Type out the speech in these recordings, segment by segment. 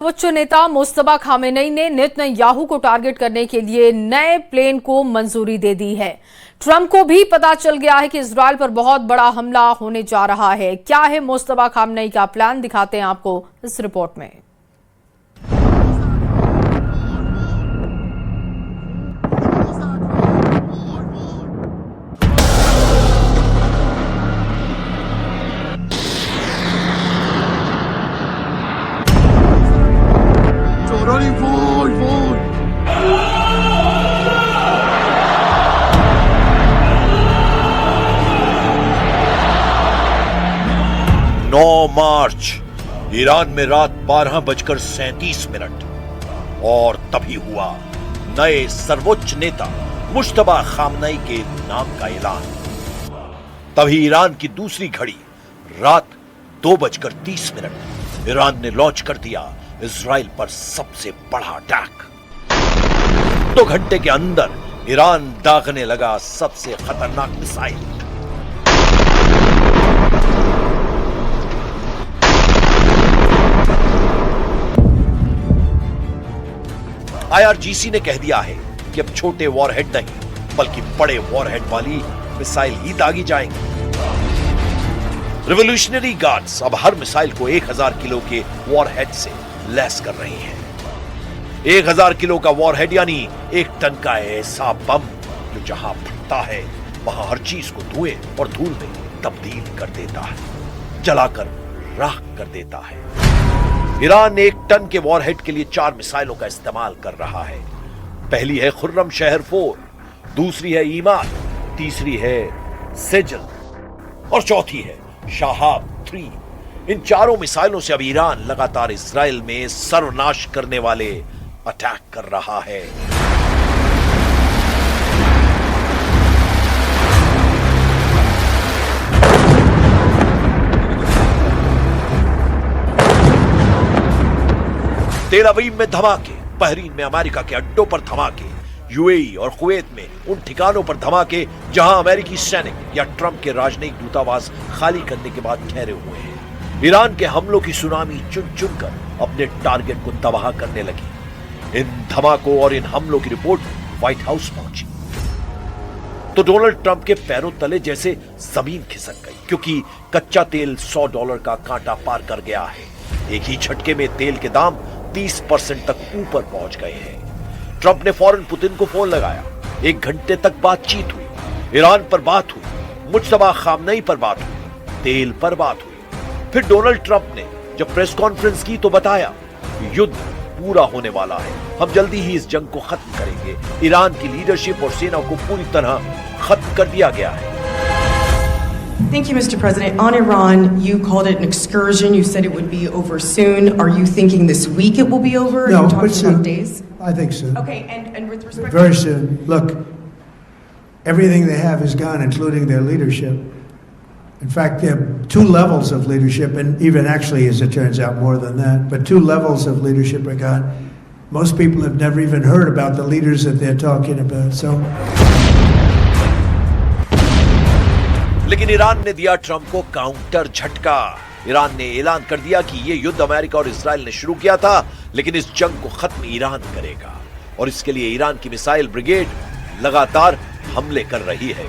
उच्च नेता मुस्तफा खामेनेई ने नेतन्याहू को टारगेट करने के लिए नए प्लेन को मंजूरी दे दी है। ट्रंप को भी पता चल गया है कि इजराइल पर बहुत बड़ा हमला होने जा रहा है। क्या है मुस्तफा खामेनेई का प्लान, दिखाते हैं आपको इस रिपोर्ट में। मार्च ईरान में रात 12:37 और तभी हुआ नए सर्वोच्च नेता मुस्तफा खामेनेई के नाम का ऐलान। तभी ईरान की दूसरी घड़ी रात 2:30 ईरान ने लॉन्च कर दिया इजराइल पर सबसे बड़ा अटैक। 2 घंटे के अंदर ईरान दागने लगा सबसे खतरनाक मिसाइल। आईआरजीसी ने कह दिया है कि अब छोटे वॉरहेड नहीं बल्कि बड़े वॉरहेड वाली मिसाइल ही दागी जाएंगी। रिवॉल्यूशनरी गार्ड्स अब हर मिसाइल को 1000 किलो के वॉरहेड से लैस कर रही हैं। 1000 किलो का वॉरहेड यानी 1 टन का ऐसा बम जो जहां फटता है वहां हर चीज को धुएं और धूल में तब्दील कर देता है, जलाकर राख कर देता है। ईरान 1 टन के वॉरहेड के लिए 4 मिसाइलों का इस्तेमाल कर रहा है। पहली है खुर्रम शहर 4, दूसरी है ईमान, तीसरी है सेजल और चौथी है शाहाब 3। इन चारों मिसाइलों से अब ईरान लगातार इजराइल में सर्वनाश करने वाले अटैक कर रहा है। तेल अवीव में धमाके, बहरीन में अमेरिका के अड्डों पर धमाके, यूएई और कुवैत में उन ठिकानों पर धमाके जहां अमेरिकी सैनिक या ट्रंप के राजनयिक दूतावास खाली करने के बाद ठहरे हुए हैं। ईरान के हमलों की सुनामी चुन चुन कर अपने टारगेट को तबाह करने लगी। इन धमाकों और इन हमलों की रिपोर्ट व्हाइट हाउस पहुंची तो डोनाल्ड ट्रंप के पैरों तले जैसे जमीन खिसक गई, क्योंकि कच्चा तेल $100 का कांटा पार कर गया है। एक ही झटके में तेल के दाम 30% तक ऊपर पहुंच गए हैं। ट्रंप ने फौरन पुतिन को फोन लगाया। 1 घंटे तक बातचीत हुई। ईरान पर बात हुई, मुस्तफा खामेनेई पर बात हुई, तेल पर बात हुई। फिर डोनाल्ड ट्रंप ने जब प्रेस कॉन्फ्रेंस की तो बताया युद्ध पूरा होने वाला है, हम जल्दी ही इस जंग को खत्म करेंगे। ईरान की लीडरशिप और सेना को पूरी तरह खत्म कर दिया गया है। Thank you, Mr. President. On Iran, you called it an excursion. You said it would be over soon. Are you thinking this week it will be over? No, Are you talking but soon. about days? I think soon. Okay, and with respect Very soon. Look, everything they have is gone, including their leadership. In fact, there are 2 levels of leadership, and even actually, as it turns out, more than that. But 2 levels of leadership are gone. Most people have never even heard about the leaders that they're talking about. So. लेकिन Iran ने दिया Trump को counter झटका। Iran ने ऐलान कर दिया कि यह युद्ध अमेरिका और इजराइल ने शुरू किया था, लेकिन इस जंग को खत्म ईरान करेगा और इसके लिए ईरान की मिसाइल ब्रिगेड लगातार हमले कर रही है।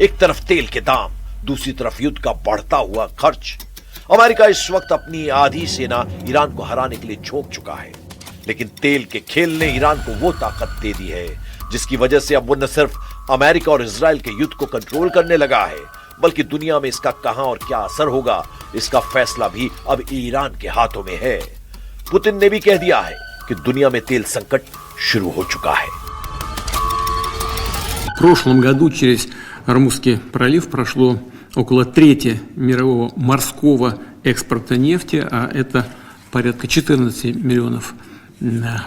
एक तरफ तेल के दाम, दूसरी तरफ युद्ध का बढ़ता हुआ खर्च। अमेरिका इस वक्त अपनी आधी सेना ईरान को हराने के लिए झोंक चुका है, लेकिन तेल के खेल ने ईरान को वो ताकत दे दी है जिसकी वजह से अब वो न सिर्फ अमेरिका और इजराइल के युद्ध को कंट्रोल करने लगा है, बल्कि दुनिया में इसका कहां और क्या असर होगा इसका फैसला भी अब ईरान के हाथों में है। पुतिन ने भी कह दिया है कि दुनिया में तेल संकट शुरू हो चुका है। В прошлом году через Ормузский пролив прошло около трети мирового морского экспорта нефти, а это порядка 14 миллионов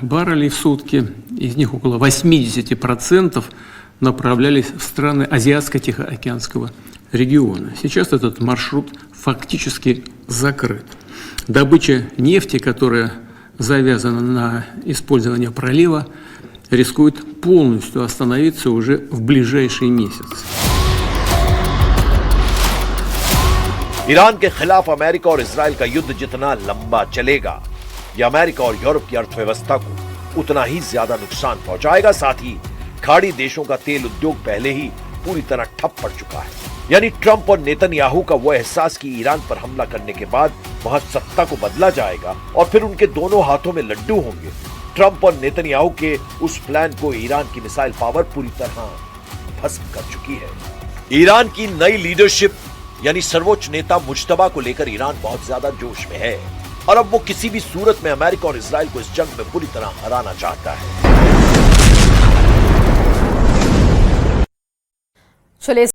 баррелей в сутки. Из них около 80% направлялись в страны Азиатско-Тихоокеанского региона. Сейчас этот маршрут фактически закрыт. Добыча нефти, которая завязана на использование пролива, рискует полностью остановиться уже в ближайший месяц. ईरान के खिलाफ अमेरिका और इजराइल का युद्ध जितना लंबा चलेगा, यह अमेरिका और यूरोप की अर्थव्यवस्था को उतना ही ज्यादा नुकसान पहुंचाएगा। साथ ही खाड़ी देशों का तेल उद्योग पहले ही पूरी तरह ठप पड़ चुका है। यानी ट्रंप और नेतन्याहू का वो एहसास कि ईरान पर हमला करने के बाद वहां सत्ता को बदला जाएगा और फिर उनके दोनों हाथों में लड्डू होंगे, ट्रंप और नेतन्याहू के उस प्लान को ईरान की मिसाइल पावर पूरी तरह भस्म कर चुकी है। ईरान की नई लीडरशिप यानी सर्वोच्च नेता मुज्तबा को लेकर ईरान बहुत ज्यादा जोश में है और अब वो किसी भी सूरत में अमेरिका और इजराइल को इस जंग में पूरी तरह हराना चाहता है। चलिए